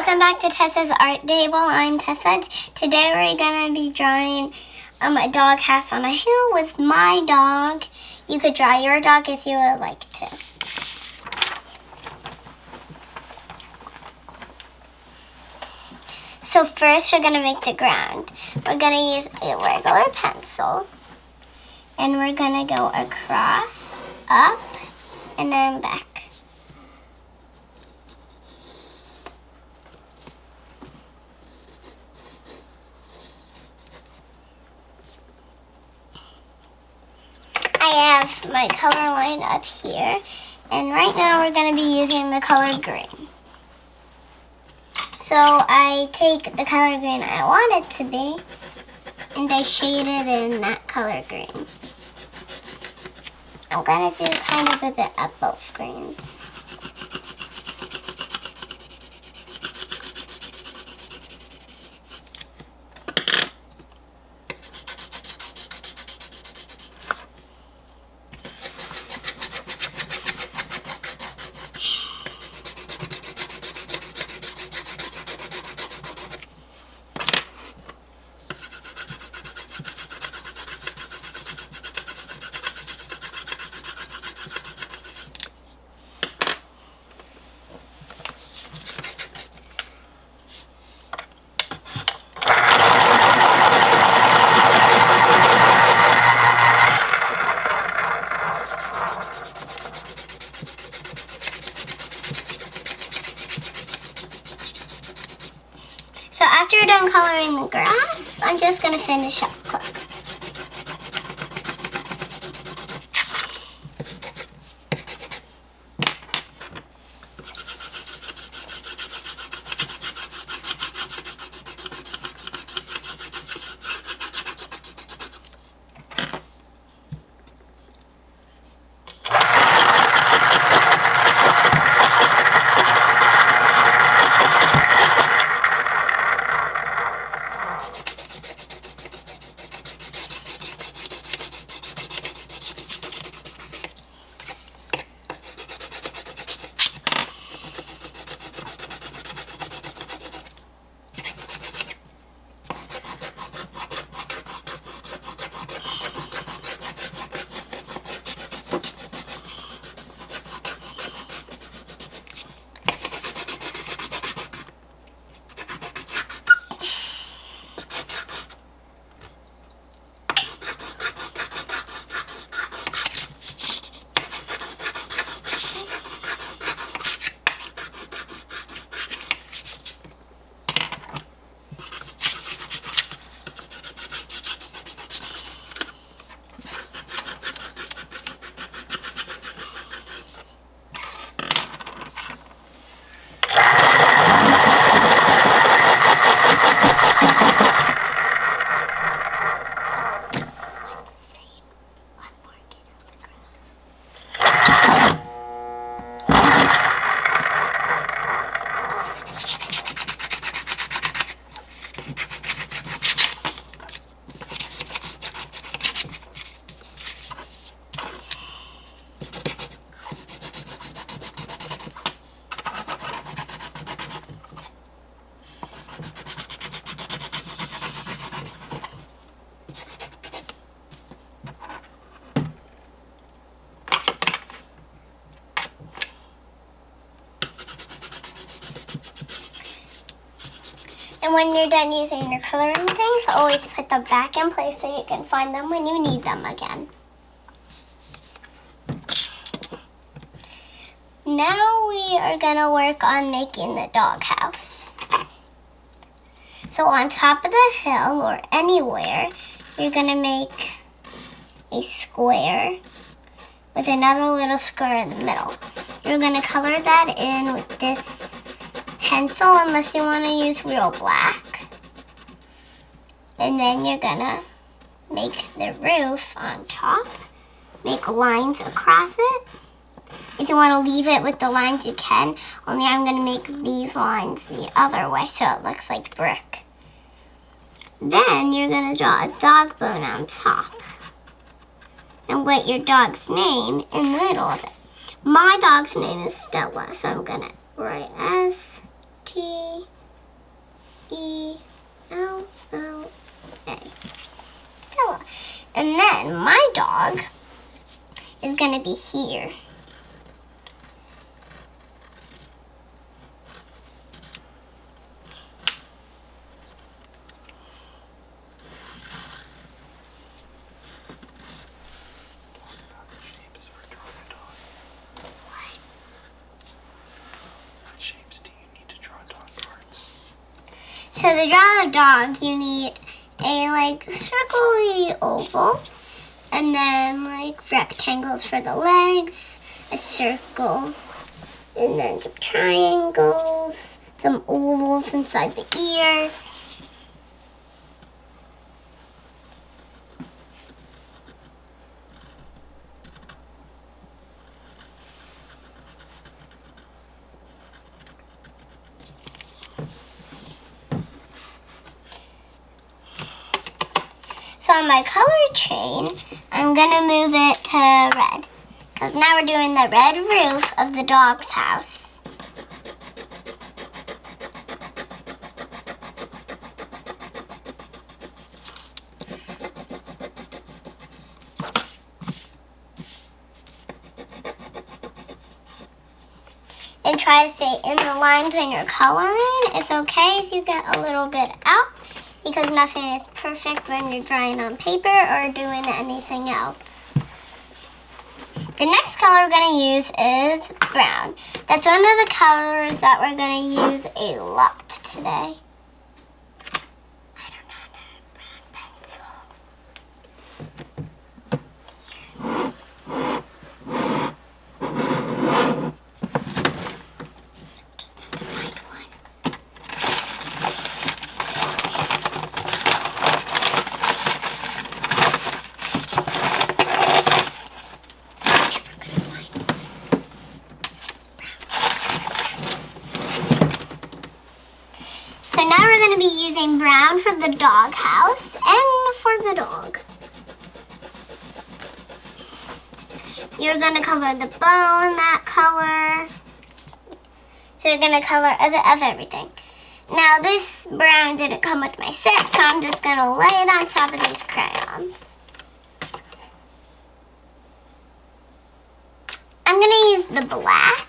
Welcome back to Tessa's Art Table. I'm Tessa. Today we're going to be drawing a dog house on a hill with my dog. You could draw your dog if you would like to. So first we're going to make the ground. We're going to use a regular pencil. And we're going to go across, up, and then back. I have my color line up here, and right now we're going to be using the color green. So I take the color green I want it to be, and I shade it in that color green. I'm going to do kind of a bit of both greens. So after you're done coloring the grass, I'm just going to finish up quick. And when you're done using your coloring things, always put them back in place so you can find them when you need them again. Now we are going to work on making the doghouse. So on top of the hill or anywhere, you're going to make a square with another little square in the middle. You're going to color that in with this pencil unless you want to use real black. And then you're going to make the roof on top. Make lines across it. If you want to leave it with the lines, you can. Only I'm going to make these lines the other way so it looks like brick. Then you're going to draw a dog bone on top. And put your dog's name in the middle of it. My dog's name is Stella, so I'm going to write S. T-E-L-L-A. Stella. And then my dog is going to be here. So to draw the dog, you need a circle-y oval, and then rectangles for the legs, a circle, and then some triangles, some ovals inside the ears. So on my color chain, I'm gonna move it to red, because now we're doing the red roof of the dog's house. And try to stay in the lines when you're coloring. It's okay if you get a little bit out, because nothing is perfect when you're drawing on paper or doing anything else. The next color we're going to use is brown. That's one of the colors that we're going to use a lot today. I don't know how to brown pencil. Just have to find one. So now we're going to be using brown for the dog house and for the dog. You're going to color the bow in that color. So you're going to color of everything. Now this brown didn't come with my set, so I'm just going to lay it on top of these crayons. I'm going to use the black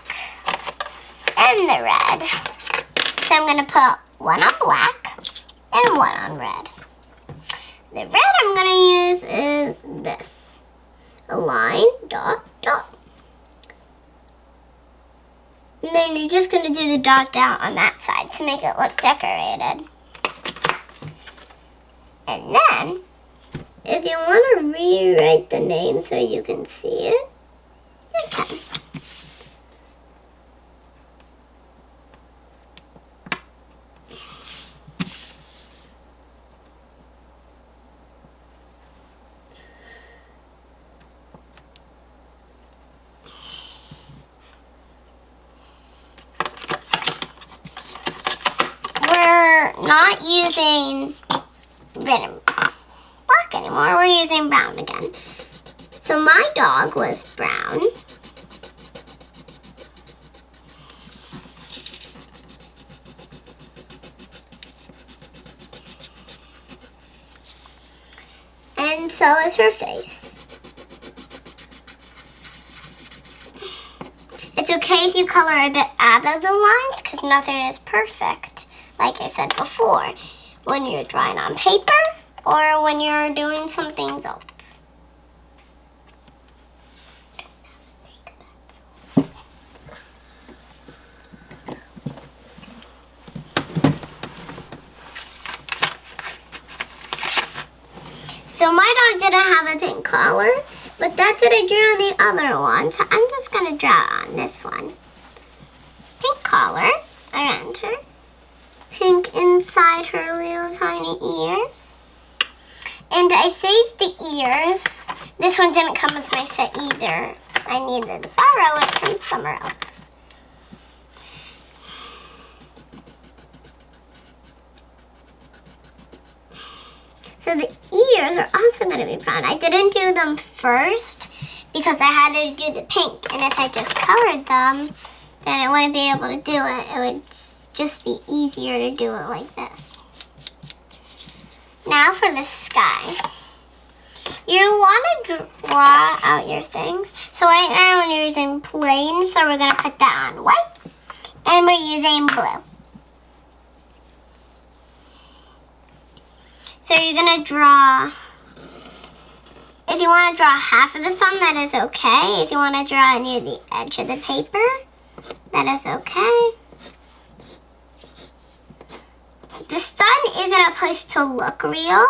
and the red. So I'm going to put one on black and one on red. The red I'm going to use is this. A line, dot, dot. And then you're just going to do the dot down on that side to make it look decorated. And then, if you want to rewrite the name so you can see it, you can. Not using red and black anymore. We're using brown again. So my dog was brown. And so is her face. It's okay if you color a bit out of the lines because nothing is perfect. Like I said before, when you're drawing on paper or when you're doing something else. So my dog didn't have a pink collar, but that's what I drew on the other one. So I'm just going to draw on this one. Pink collar around her. Pink inside her little tiny ears. And I saved the ears. This one didn't come with my set either. I needed to borrow it from somewhere else. So the ears are also going to be brown. I didn't do them first because I had to do the pink. And if I just colored them, then I wouldn't be able to do it. It would just be easier to do it like this. Now for the sky. You want to draw out your things. So right now we're using plain, so we're going to put that on white. And we're using blue. So you're going to draw, if you want to draw half of the sun, that is okay. If you want to draw near the edge of the paper, that is okay. The sun isn't supposed to look real.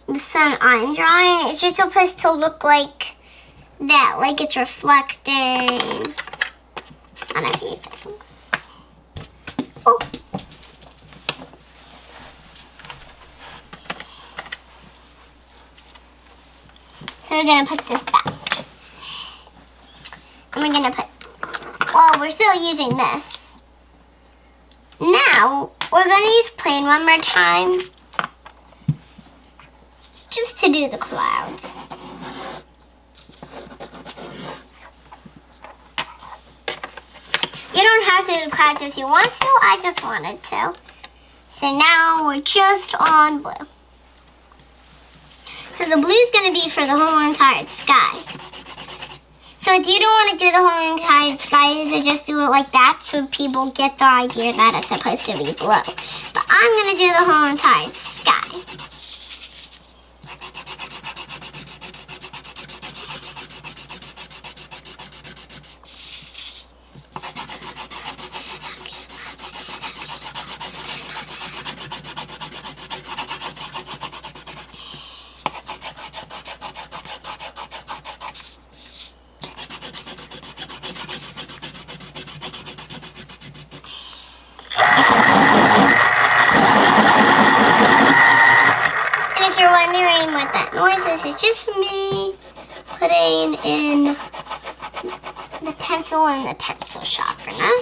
The sun I'm drawing, it's just supposed to look like that, like it's reflecting on a few things. Oh. So we're gonna put this back. And we're gonna put, well, we're still using this. Now, we're gonna use plain one more time, just to do the clouds. You don't have to do the clouds if you want to, I just wanted to. So now we're just on blue. So the blue's gonna be for the whole entire sky. So if you don't want to do the whole entire sky, you could just do it like that so people get the idea that it's supposed to be blue. But I'm gonna do the whole entire sky. Wondering what that noise is, it's just me putting in the pencil in the pencil sharpener.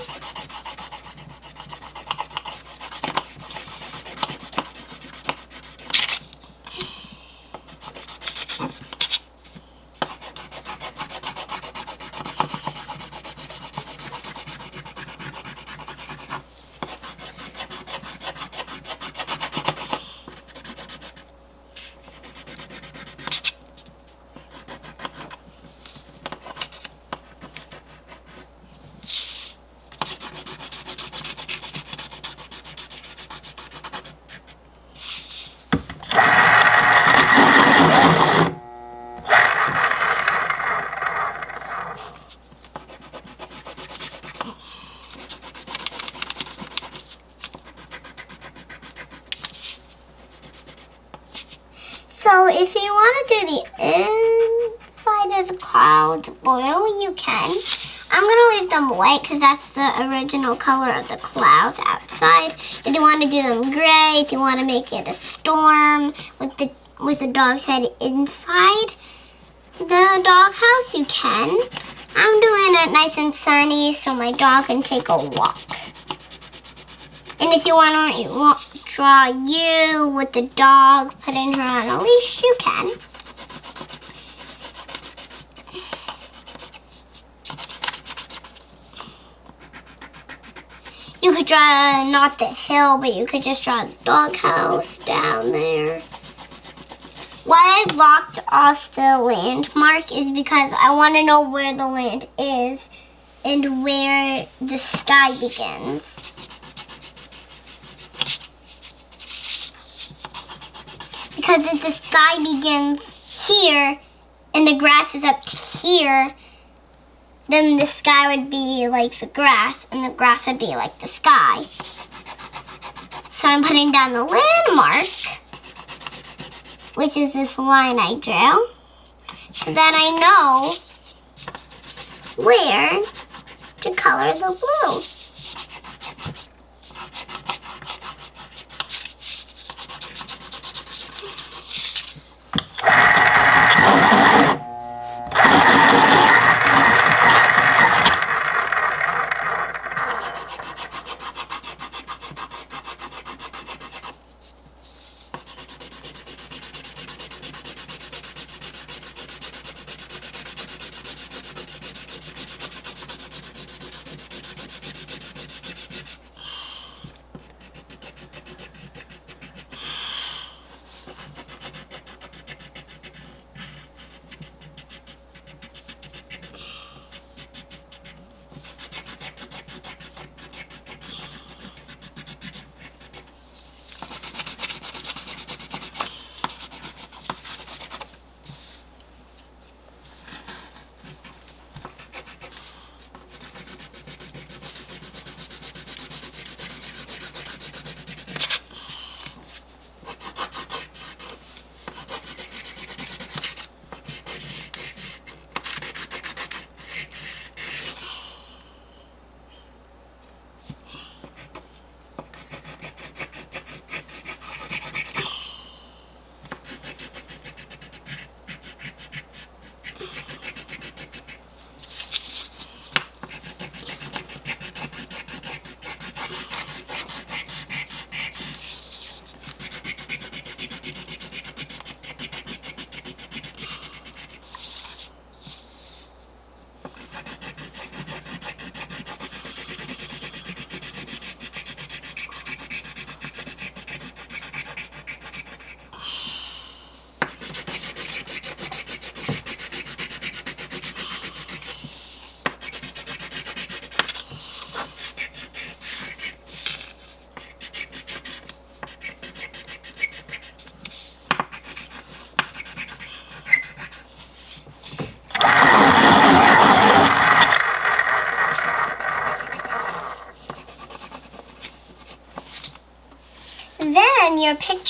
So if you want to do the inside of the clouds blue, you can. I'm going to leave them white because that's the original color of the clouds outside. If you want to do them gray, if you want to make it a storm with the dog's head inside the doghouse, you can. I'm doing it nice and sunny so my dog can take a walk. And if you want to draw you with the dog, putting her on a leash, you can. You could draw not the hill, but you could just draw the doghouse down there. Why I locked off the landmark is because I want to know where the land is and where the sky begins. Because if the sky begins here and the grass is up to here, then the sky would be like the grass and the grass would be like the sky. So I'm putting down the landmark, which is this line I drew, so that I know where to color the blue.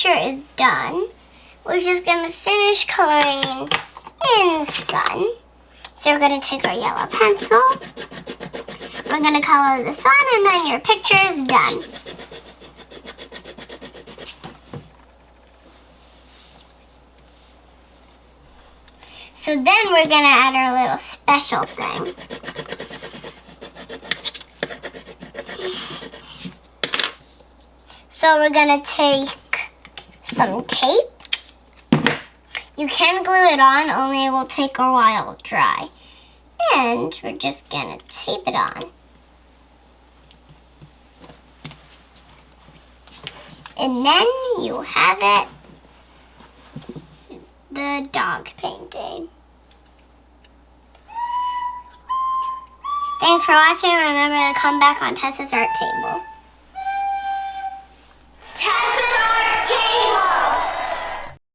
picture is done, we're just gonna finish coloring in sun. So we're gonna take our yellow pencil, we're gonna color the sun, and then your picture is done. So then we're gonna add our little special thing. So we're gonna take some tape. You can glue it on, only it will take a while to dry. And we're just gonna tape it on. And then you have it, the dog painting. Thanks for watching. Remember to come back on Tessa's Art Table.